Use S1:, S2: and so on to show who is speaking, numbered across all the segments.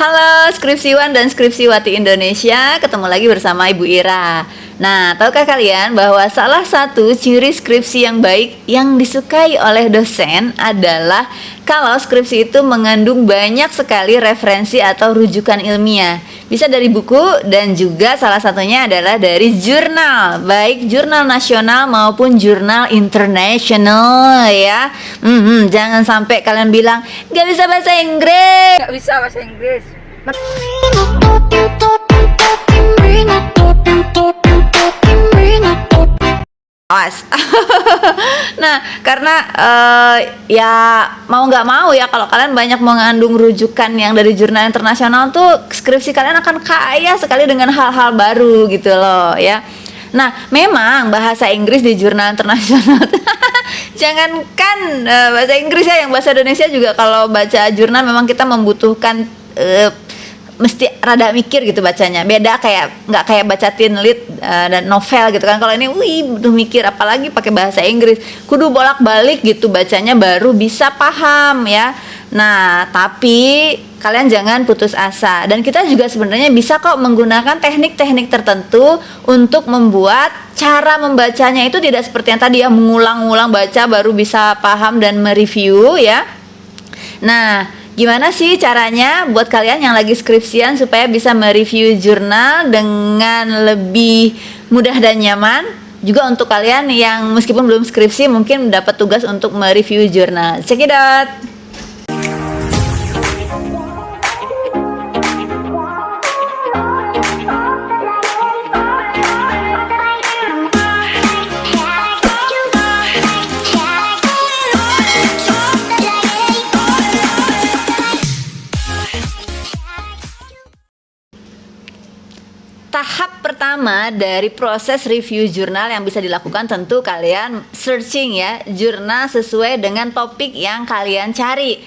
S1: Halo Skripsiwan dan Skripsiwati Indonesia, ketemu lagi bersama Ibu Ira. Nah, tahukah kalian bahwa salah satu ciri skripsi yang baik yang disukai oleh dosen adalah kalau skripsi itu mengandung banyak sekali referensi atau rujukan ilmiah. Bisa dari buku dan juga salah satunya adalah dari jurnal, baik jurnal nasional maupun jurnal internasional ya. Jangan sampai kalian bilang gak bisa bahasa Inggris.
S2: Nggak bisa bahasa Inggris.
S1: Awas. Nah, karena ya mau nggak mau ya kalau kalian banyak mengandung rujukan yang dari jurnal internasional tuh skripsi kalian akan kaya sekali dengan hal-hal baru gitu loh ya. Nah, memang bahasa Inggris di jurnal internasional jangankan bahasa Inggris ya, yang bahasa Indonesia juga kalau baca jurnal memang kita membutuhkan mesti rada mikir gitu bacanya. Beda kayak nggak kayak baca teen lead dan novel gitu kan. Kalau ini butuh mikir, apalagi pakai bahasa Inggris. Kudu bolak-balik gitu bacanya baru bisa paham ya. Nah, tapi kalian jangan putus asa. Dan kita juga sebenarnya bisa kok menggunakan teknik-teknik tertentu untuk membuat cara membacanya itu tidak seperti yang tadi ya, mengulang-ulang baca baru bisa paham dan mereview ya. Nah, gimana sih caranya buat kalian yang lagi skripsian supaya bisa mereview jurnal dengan lebih mudah dan nyaman? Juga untuk kalian yang meskipun belum skripsi mungkin dapat tugas untuk mereview jurnal. Check it out! Tahap pertama dari proses review jurnal yang bisa dilakukan tentu kalian searching ya jurnal sesuai dengan topik yang kalian cari.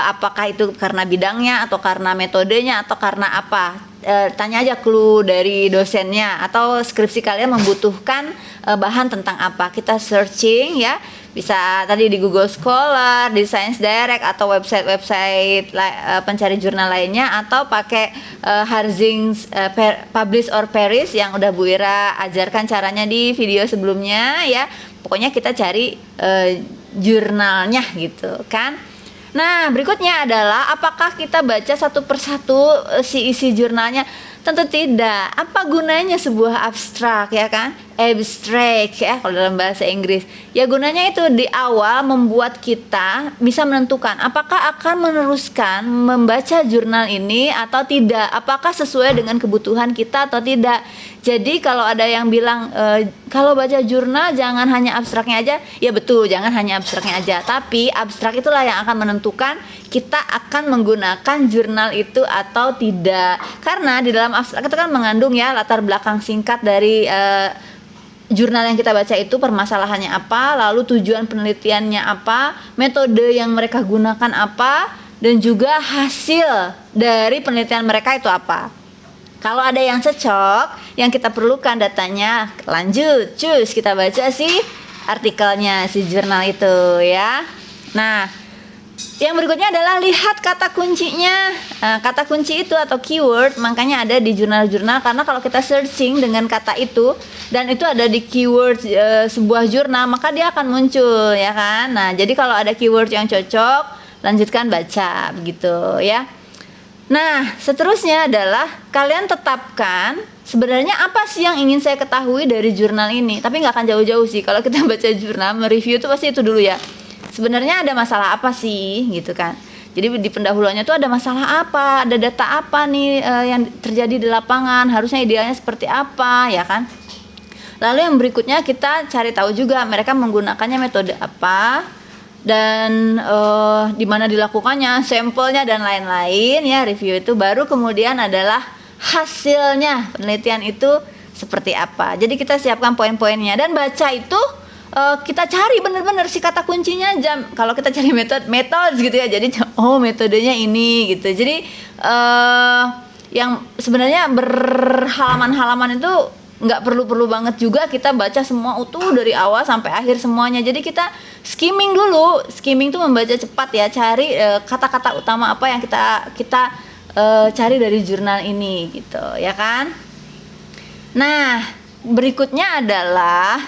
S1: Apakah itu karena bidangnya atau karena metodenya atau karena apa? Tanya aja clue dari dosennya atau skripsi kalian membutuhkan bahan tentang apa. Kita searching ya. Bisa tadi di Google Scholar, di Science Direct atau website-website pencari jurnal lainnya atau pakai Harzing Publish or Perish yang udah Bu Ira ajarkan caranya di video sebelumnya ya. Pokoknya kita cari jurnalnya gitu kan. Nah, berikutnya adalah apakah kita baca satu persatu si isi jurnalnya? Tentu tidak. Apa gunanya sebuah abstrak ya kan? Abstract ya kalau dalam bahasa Inggris. Ya gunanya itu di awal membuat kita bisa menentukan apakah akan meneruskan membaca jurnal ini atau tidak. Apakah sesuai dengan kebutuhan kita atau tidak. Jadi kalau ada yang bilang kalau baca jurnal jangan hanya abstraknya aja, ya betul, jangan hanya abstraknya aja. Tapi abstrak itulah yang akan menentukan kita akan menggunakan jurnal itu atau tidak. Karena di dalam abstrak itu kan mengandung ya latar belakang singkat dari jurnal yang kita baca itu, permasalahannya apa, lalu tujuan penelitiannya apa, metode yang mereka gunakan apa, dan juga hasil dari penelitian mereka itu apa. Kalau ada yang cocok, yang kita perlukan datanya, lanjut, cus kita baca sih artikelnya si jurnal itu ya. Nah, yang berikutnya adalah lihat kata kuncinya. Kata kunci itu atau keyword makanya ada di jurnal-jurnal, karena kalau kita searching dengan kata itu dan itu ada di keyword sebuah jurnal, maka dia akan muncul ya kan. Nah, jadi kalau ada keyword yang cocok, lanjutkan baca begitu ya. Nah, seterusnya adalah kalian tetapkan sebenarnya apa sih yang ingin saya ketahui dari jurnal ini. Tapi nggak akan jauh-jauh sih kalau kita baca jurnal, mereview itu pasti itu dulu ya. Sebenarnya ada masalah apa sih gitu kan. Jadi di pendahuluannya tuh ada masalah apa, ada data apa nih yang terjadi di lapangan, harusnya idealnya seperti apa ya kan. Lalu yang berikutnya kita cari tahu juga mereka menggunakannya metode apa dan di mana dilakukannya, sampelnya dan lain-lain ya. Review itu baru kemudian adalah hasilnya penelitian itu seperti apa. Jadi kita siapkan poin-poinnya dan baca itu kita cari benar-benar si kata kuncinya. Kalau kita cari metode gitu ya, jadi metodenya ini gitu. Jadi yang sebenarnya berhalaman-halaman itu nggak perlu banget juga kita baca semua utuh dari awal sampai akhir semuanya. Jadi kita skimming dulu. Skimming tuh membaca cepat ya, cari kata-kata utama apa yang kita cari dari jurnal ini gitu ya kan. Nah, berikutnya adalah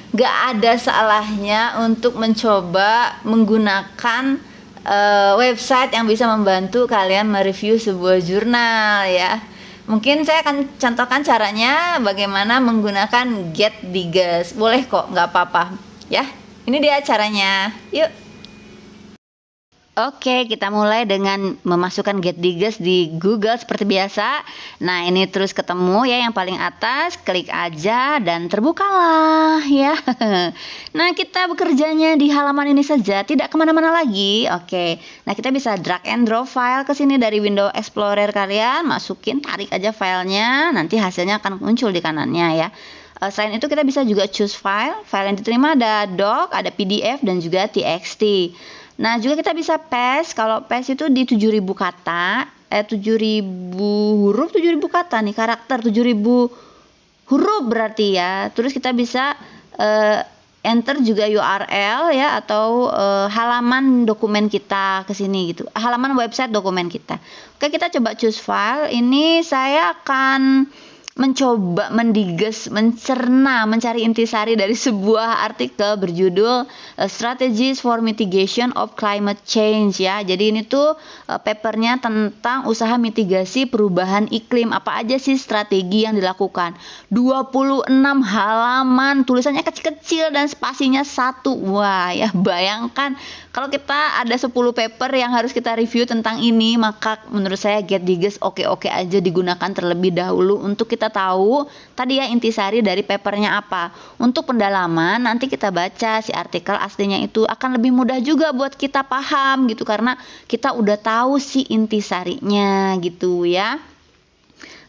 S1: gak ada salahnya untuk mencoba menggunakan website yang bisa membantu kalian mereview sebuah jurnal ya. Mungkin saya akan contohkan caranya bagaimana menggunakan Getdiggers. Boleh kok, nggak apa-apa ya. Ini dia caranya. Yuk. Oke, kita mulai dengan memasukkan Getdiggers di Google seperti biasa. Nah, ini terus ketemu ya yang paling atas, klik aja dan terbukalah ya. Nah, kita bekerjanya di halaman ini saja, tidak kemana-mana lagi. Oke, nah kita bisa drag and drop file ke sini dari window Explorer kalian, masukin, tarik aja filenya, nanti hasilnya akan muncul di kanannya ya. Selain itu kita bisa juga choose file yang diterima ada doc, ada PDF dan juga TXT. Nah, juga kita bisa paste. Kalau paste itu di 7.000 kata, 7.000 huruf, 7.000 kata nih, karakter 7.000 huruf berarti ya. Terus kita bisa enter juga URL ya atau halaman dokumen kita ke sini gitu. Halaman website dokumen kita. Oke, kita coba choose file. Ini saya akan mencoba mendiges, mencerna, mencari intisari dari sebuah artikel berjudul Strategies for Mitigation of Climate Change ya. Jadi ini tuh papernya tentang usaha mitigasi perubahan iklim. Apa aja sih strategi yang dilakukan? 26 halaman, tulisannya kecil-kecil dan spasinya 1. Wah, ya bayangkan kalau kita ada 10 paper yang harus kita review tentang ini, maka menurut saya Getdiggers oke-oke aja digunakan terlebih dahulu untuk kita tahu tadi ya intisari dari papernya apa. Untuk pendalaman nanti kita baca si artikel aslinya itu akan lebih mudah juga buat kita paham gitu karena kita udah tahu si intisarinya gitu ya.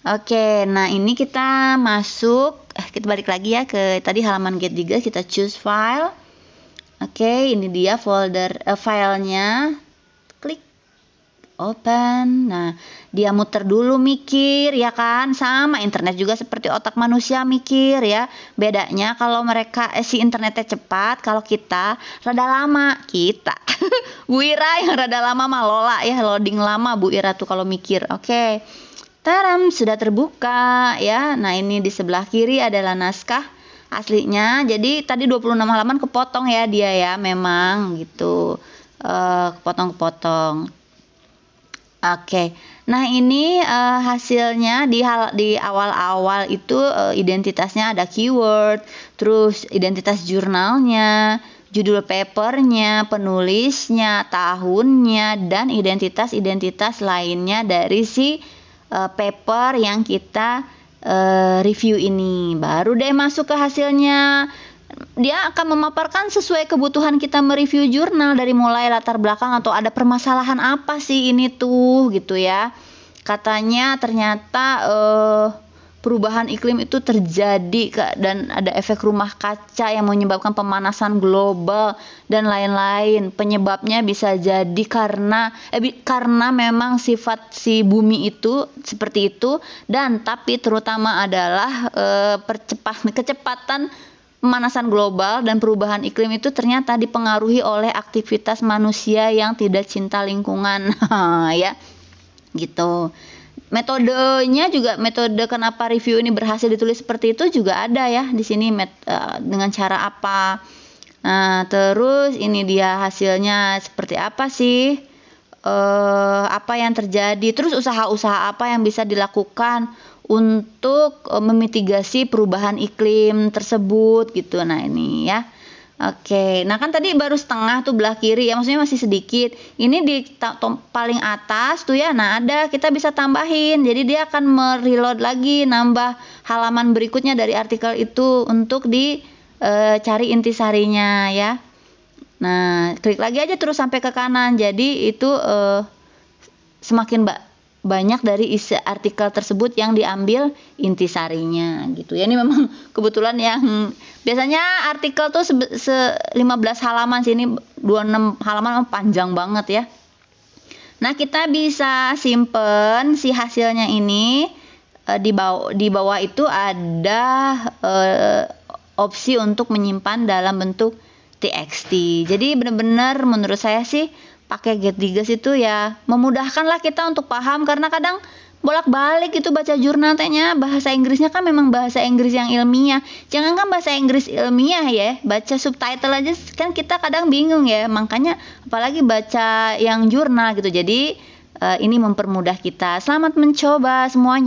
S1: Oke, nah ini kita masuk, kita balik lagi ya ke tadi halaman Getdiggers, kita choose file. Oke, ini dia folder filenya. Klik open. Nah, dia muter dulu mikir ya kan. Sama internet juga seperti otak manusia mikir ya. Bedanya kalau mereka si internetnya cepat, kalau kita rada lama. Kita Bu Ira yang rada lama mah Lola ya, loading lama Bu Ira tuh kalau mikir. Oke. Taram, sudah terbuka ya. Nah, ini di sebelah kiri adalah naskah aslinya. Jadi tadi 26 halaman kepotong ya dia ya, memang gitu. Kepotong-kepotong. Oke. Nah, ini hasilnya di awal-awal itu identitasnya ada keyword, terus identitas jurnalnya, judul papernya, penulisnya, tahunnya, dan identitas-identitas lainnya dari si paper yang kita review ini. Baru deh masuk ke hasilnya. Dia akan memaparkan sesuai kebutuhan kita mereview jurnal, dari mulai latar belakang atau ada permasalahan apa sih ini tuh gitu ya. Katanya ternyata perubahan iklim itu terjadi dan ada efek rumah kaca yang menyebabkan pemanasan global dan lain-lain. Penyebabnya bisa jadi karena memang sifat si bumi itu seperti itu, dan tapi terutama adalah kecepatan pemanasan global dan perubahan iklim itu ternyata dipengaruhi oleh aktivitas manusia yang tidak cinta lingkungan. Ya gitu. Metodenya juga, metode kenapa review ini berhasil ditulis seperti itu juga ada ya di sini, dengan cara apa. Nah, terus ini dia hasilnya seperti apa sih, apa yang terjadi, terus usaha-usaha apa yang bisa dilakukan untuk memitigasi perubahan iklim tersebut gitu. Nah, ini ya. Oke, nah kan tadi baru setengah tuh belah kiri ya, maksudnya masih sedikit. Ini di paling atas tuh ya, nah ada, kita bisa tambahin. Jadi dia akan mereload lagi, nambah halaman berikutnya dari artikel itu untuk dicari intisarinya ya. Nah, klik lagi aja terus sampai ke kanan. Jadi itu semakin banyak dari isi artikel tersebut yang diambil intisarinya gitu ya. Ini memang kebetulan yang biasanya artikel tuh 15 halaman, sini 26 halaman, panjang banget ya. Nah, kita bisa simpen si hasilnya ini, di bawah itu ada opsi untuk menyimpan dalam bentuk TXT. Jadi benar-benar menurut saya sih pakai Get Digas itu ya memudahkanlah kita untuk paham, karena kadang bolak-balik itu baca jurnal tehnya bahasa Inggrisnya kan memang bahasa Inggris yang ilmiah. Jangankan bahasa Inggris ilmiah ya, baca subtitle aja kan kita kadang bingung ya. Makanya apalagi baca yang jurnal gitu. Jadi ini mempermudah kita. Selamat mencoba semuanya.